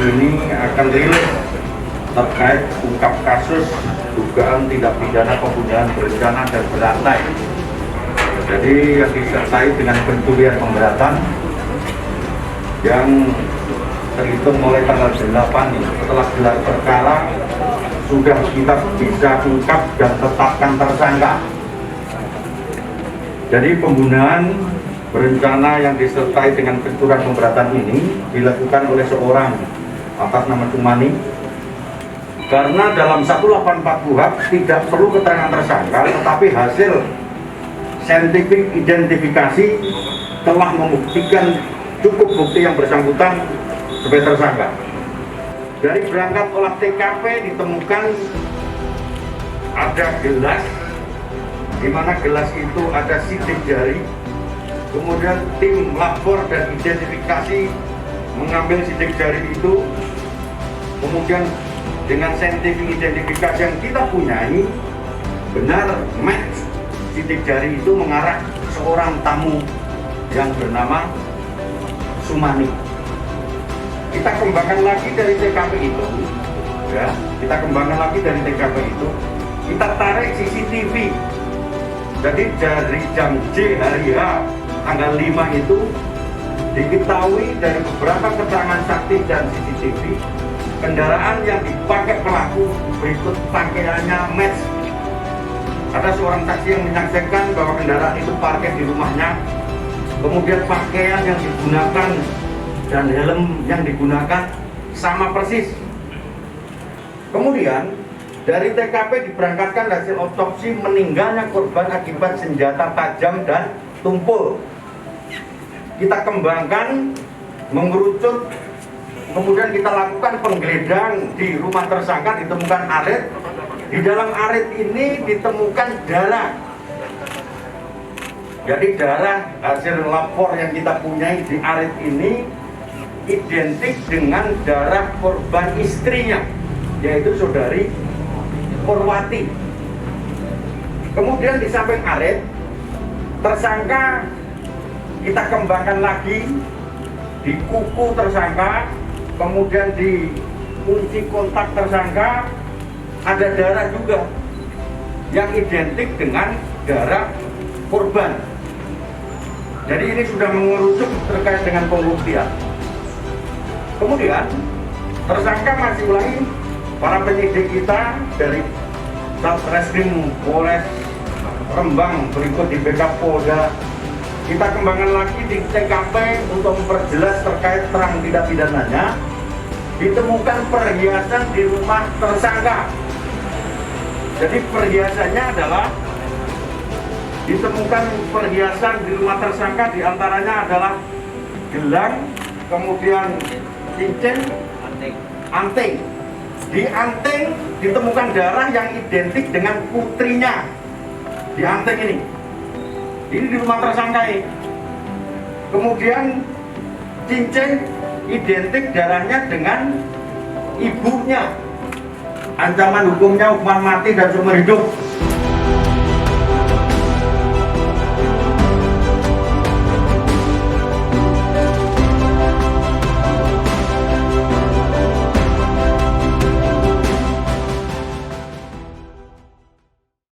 ini akan rilis terkait ungkap kasus dugaan tindak pidana pembunuhan berencana dan berantai. Jadi yang disertai dengan pencurian pemberatan yang terhitung mulai tanggal 8 setelah gelar perkara sudah kita bisa ungkap dan tetapkan tersangka. Jadi pembunuhan berencana yang disertai dengan pencurian pemberatan ini dilakukan oleh seorang atas nama Sumani, karena dalam 184 KUHP tidak perlu keterangan tersangka, tetapi hasil saintifik identifikasi telah membuktikan cukup bukti yang bersangkutan sebagai tersangka. Dari berangkat olah TKP ditemukan ada gelas, di mana gelas itu ada sidik jari. Kemudian tim lapor dan identifikasi mengambil sidik jari itu, kemudian dengan saintifik identifikasi yang kita punyai benar match sidik jari itu mengarah seorang tamu yang bernama Sumani. Kita kembangkan lagi dari TKP itu, ya, kita kembangkan lagi dari TKP itu, kita tarik CCTV. Jadi dari jam J hari H tanggal 5 itu diketahui dari beberapa keterangan saksi dan CCTV, kendaraan yang dipakai pelaku berikut pakaiannya match. Ada seorang saksi yang menyaksikan bahwa kendaraan itu parkir di rumahnya, kemudian pakaian yang digunakan dan helm yang digunakan sama persis. Kemudian dari TKP diberangkatkan hasil otopsi meninggalnya korban akibat senjata tajam dan tumpul. Kita kembangkan, mengerucut, kemudian kita lakukan penggeledahan di rumah tersangka, ditemukan arit. Di dalam arit ini ditemukan darah. Jadi darah hasil lapor yang kita punyai di arit ini identik dengan darah korban istrinya, yaitu saudari Purwati. Kemudian di samping arit, tersangka kita kembangkan lagi di kuku tersangka, kemudian di kunci kontak tersangka ada darah juga yang identik dengan darah korban. Jadi ini sudah mengerucut terkait dengan pembuktian. Kemudian tersangka masih ulangi, para penyidik kita dari Satreskrim Polres Rembang berikut di BK Polda, kita kembangkan lagi di TKP untuk memperjelas terkait terang tindak pidananya. Ditemukan perhiasan di rumah tersangka. Jadi perhiasannya adalah ditemukan perhiasan di rumah tersangka, diantaranya adalah gelang, kemudian cincin, anting. Di anting ditemukan darah yang identik dengan putrinya. Di anting ini di rumah tersangka ini. Kemudian cincin identik darahnya dengan ibunya. Ancaman hukumnya hukuman mati dan seumur hidup.